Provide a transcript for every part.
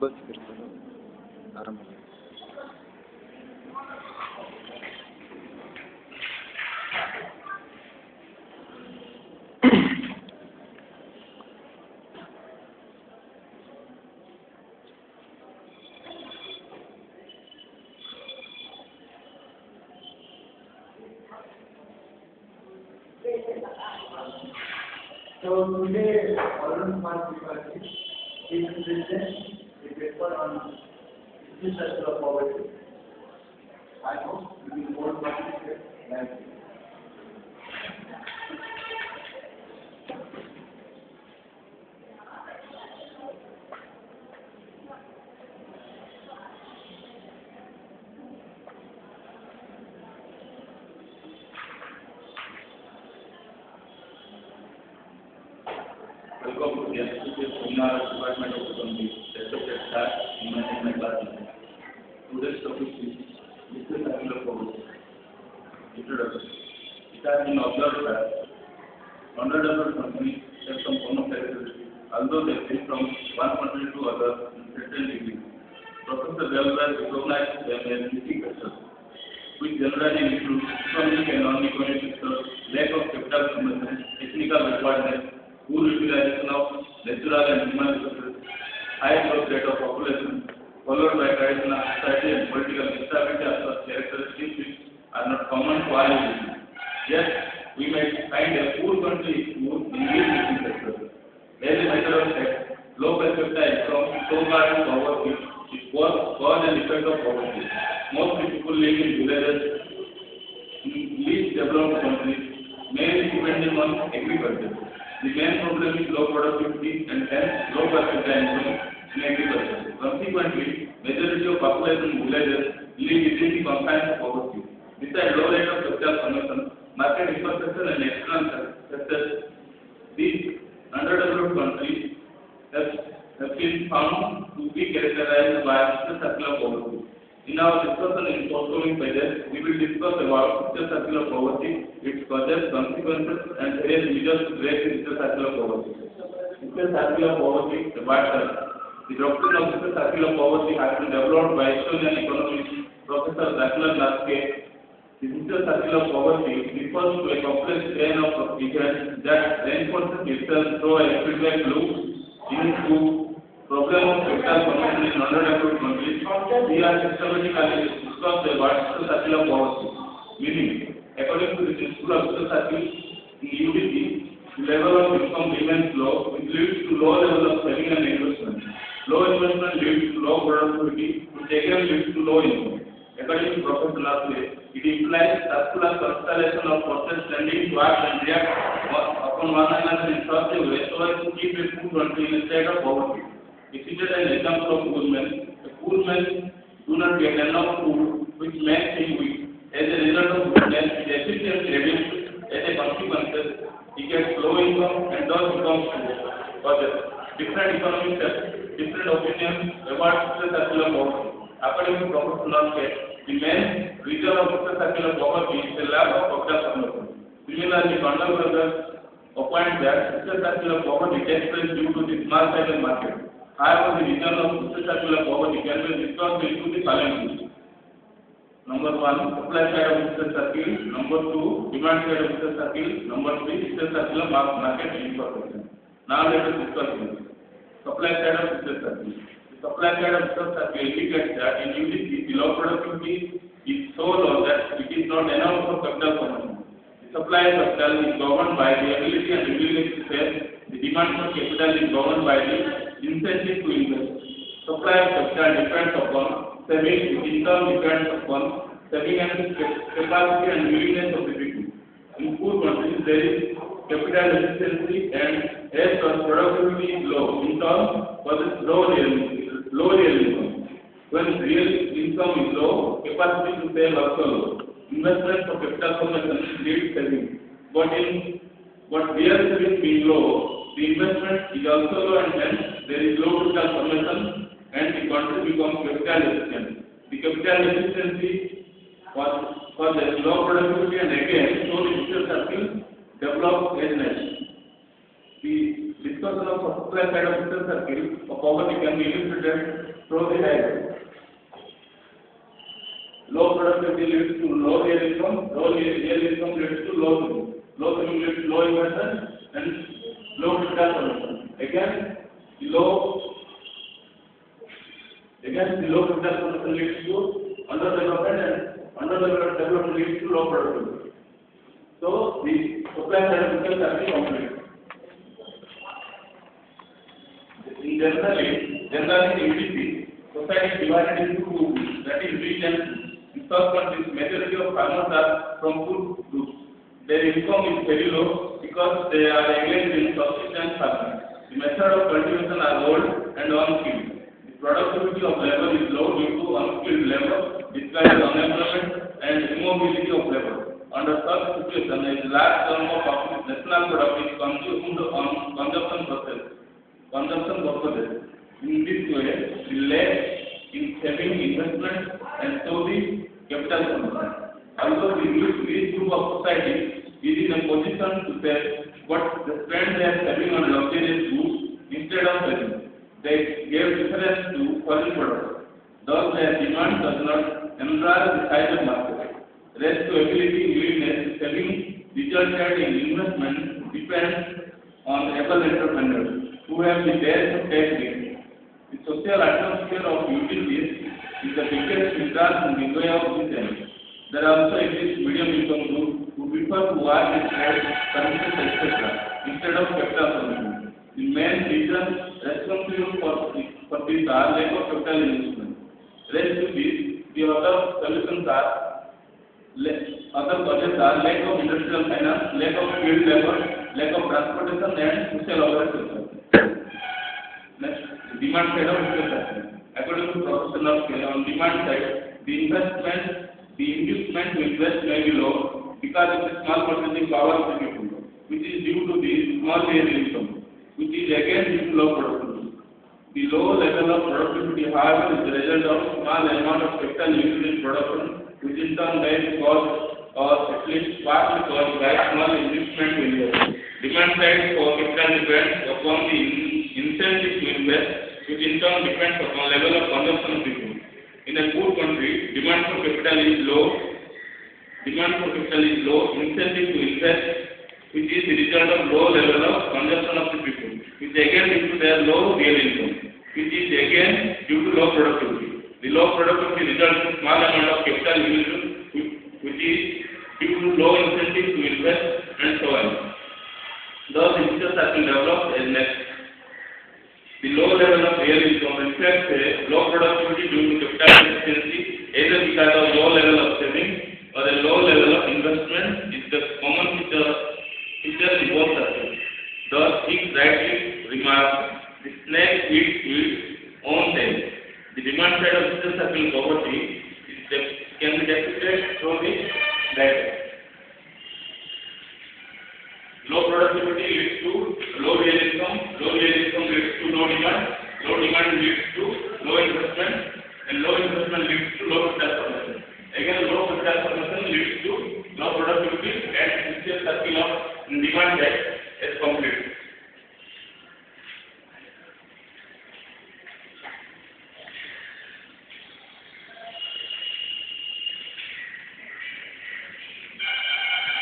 बस फिर आराम से। So today, Arun Kumar Tripathi is present a paper on this circle of poverty. I hope you will all participate. Thank you. Welcome to the Associate Seminar Department of Economics, accepted staff in my class. Today's topic is business circular poverty. Introduction. It has been observed that underdeveloped countries have some common characteristics, although they differ from one country to other in certain degree. Professor Delbert recognized them as missing factors, which generally include economic and non-economic factors, lack of capital formation, technical requirements, poor utilization of natural and human resources, high growth rate of population, followed by traditional society and political instability as such characteristics which are not common to all regions. Yet, we may find a poor country is poor in these missing sectors. As a matter of fact, low per capita income, so-called poverty, is cause and effect of poverty. Most people live in villages in least developed countries, mainly depending on agriculture. The main problem is low productivity and hence low per capita income in agriculture. Consequently, majority of population in villages live within the confines of poverty. Besides low rate of capital formation, market infrastructure and external factors, these underdeveloped countries have been found to be characterized by business circular poverty. In our discussion in forthcoming pages, we will discuss about business circular poverty, its causes, consequences, and various measures to break business circular poverty. Business circular poverty, the doctrine of business circular poverty has been developed by Estonian economist Professor Lachlan Laske. The business circular poverty refers to a complex chain of events that reinforces itself through a feedback loop into problem of capital formation in underdeveloped countries. We are systematically discussed about business circular poverty. Meaning, according to the principle of business circle in UDP, the level of income remains low, which leads to low level of saving and investment. Low investment leads to low productivity, which again leads to low income. According to Professor Laske, it implies circular constellation of forces tending to act and react upon one another in such a way so as to keep a poor country in a state of poverty. If it is an example of poor men, the poor men do not get enough food, which makes him weak. As a result of poorness, his efficiency reduces. As a consequence, he gets low income and thus becomes poor. Different economics, different opinions about business circular poverty. According to Professor Laske, the main reason of business circular poverty is the lack of capital formation. Similarly, contemporaries opine that business circular poverty takes place due to the small size market. However, the reason of business circular poverty can be discussed into the following groups. Number 1, supply side of business circle. Number 2, demand side of business circle. Number 3, business circular market infrastructure. Now let us discuss this. Supply side of business circle. Supply side of business circle indicates that in UDP, the low productivity is so low that it is not enough for capital formation. The supply of capital is governed by the ability and willingness to save. The demand for capital is governed by the incentive to invest. Supply of capital depends upon saving, income depends upon saving and capacity and willingness of the people. In poor countries, there is capital efficiency and as productivity is low. In turn, causes low real income. When real income is low, capacity to save also low. Investment for capital formation leads saving. But real saving being low, the investment is also low and hence there is low capital formation and the country becomes capital efficient. The capital efficiency was a low productivity and again so the business circle develops as next. The discussion of supply side of vicious circle of poverty can be illustrated through the diagram. Low productivity leads to low real income, low real income leads to low saving leads to low investment, and low fiscal consumption. Again, the low fiscal consumption leads to underdevelopment, and underdevelopment leads to low productivity. So the supply side of vicious circle complete. Generally, in UDP, society is divided into two groups, that is rich and poor. The first one is majority of farmers are from poor groups. Their income is very low because they are engaged in subsistence farming. The method of cultivation are old and unskilled. The productivity of labor is low due to unskilled labor, disguised unemployment, and immobility of labor. Under such situation, a large sum of national product is consumed on consumption purposes. In this way, the lack in saving investment and so the capital consumption. Although the rich group of society is in a position to say what they spend their saving on luxurious goods instead of saving, they give preference to foreign products. Thus, their demand does not enlarge the size of market. Rest to ability, willingness, saving resulted in investment depends on able entrepreneurs who have the dare to take risk. The social atmosphere of utilities is the biggest hindrance in the way of this end. There also exist medium income groups who prefer to work in trade, services, etc. instead of capital consumption. The main reason responsible for this are lack of capital investment. Rest to this, the other solutions are other causes are lack of industrial finance, lack of skilled labor, lack of transportation, and social organization. Next, demand side of vicious circle. According to Professor Nusske, on demand side, the inducement to invest may be low because of the small purchasing power of the people, which is due to the small real income, which is again due to low productivity. The low level of productivity, however, is the result of small amount of capital used in production, which in turn may be caused or at least partly caused by small investment to invest. Demand side for capital depends upon the incentive to invest, which in turn depends upon level of consumption of people. In a poor country, demand for capital is low, incentive to invest, which is the result of low level of consumption of the people, which again due to their low real income, which is again due to low productivity. The low productivity results in small amount of capital used, which is due to low incentive to invest, and so on. Thus, the vicious circle develops as next. The low level of real income reflects a low productivity due to capital efficiency, either because of low level of saving or a low level of investment is the common feature in both circles. Thus, he rightly remarks, the snake eats its own tail. The demand side of vicious circle poverty can be depicted through the diagram. Low productivity leads to low real income leads to low demand leads to low investment, and low investment leads to low fiscal formation. Again, low fiscal formation leads to low productivity, and vicious circle of demand side is complete.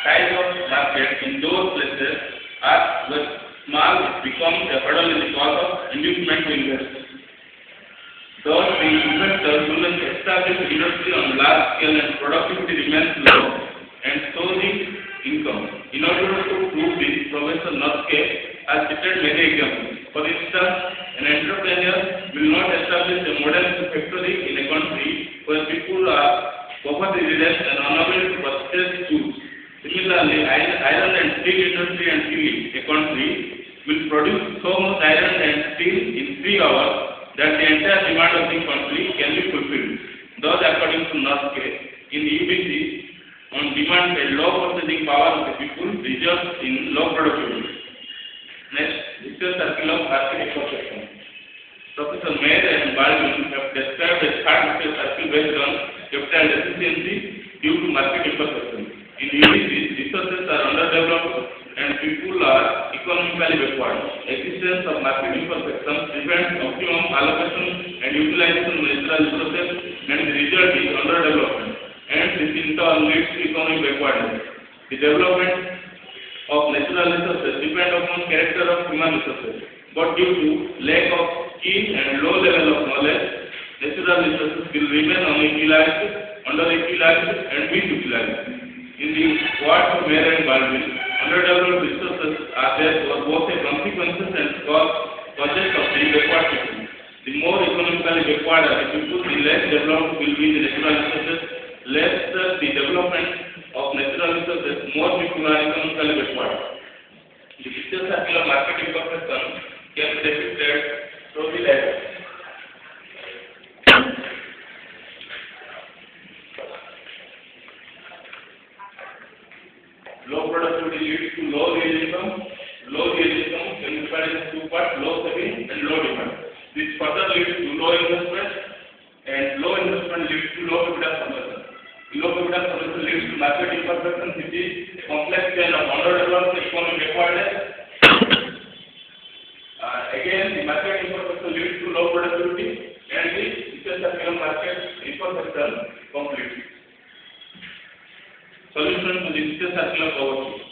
Size of market in those places are where small becomes a hurdle in the cause of inducement to invest. Thus, the investor who will establish industry on large scale and productivity remains low, and so the income. In order to prove this, Professor Nusske has cited many examples. For instance, an entrepreneur will not establish a modern factory in a country where people are poverty-ridden and unable to purchase goods. Similarly, iron and steel industry and Chile, a country, will produce so much iron and steel in 3 hours that the entire demand of the country can be fulfilled. Thus, according to Nusske, in UDP, on demand side, low purchasing power of the people results in low productivity. Next, vicious circle of market ecosystem. Professor Mayer and Baldwin have described a third vicious circle based on capital efficiency due to market ecosystem. In UDP, resources are underdeveloped and people are economically backward. Existence existence of market imperfections prevents optimum allocation and utilization of natural resources, and the result is underdevelopment, and this in turn leads to economic backwardness. The development of natural resources depend upon character of human resources, but due to lack of skill and low level of knowledge, natural resources will remain unutilized, underutilized, and misutilized. In the words of Mayer and Baldwin, underdeveloped resources are therefore both a consequences and causes of the backward people. The more economically backward are the people, the less developed will be the natural resources. Less the development of natural resources, more people are economically backward. The vicious cycle of market imperfection can be depicted through the latter. Low productivity leads to low real income. Low real income can be divided into two parts: low saving and low demand. This further leads to low investment, and low investment leads to low capital formation. Low capital formation leads to market imperfection, which is a complex chain of underdeveloped economic backwardness. Again, the market imperfection leads to low productivity, and the vicious cycle of market imperfection completes. Solution to the vicious cycle of poverty.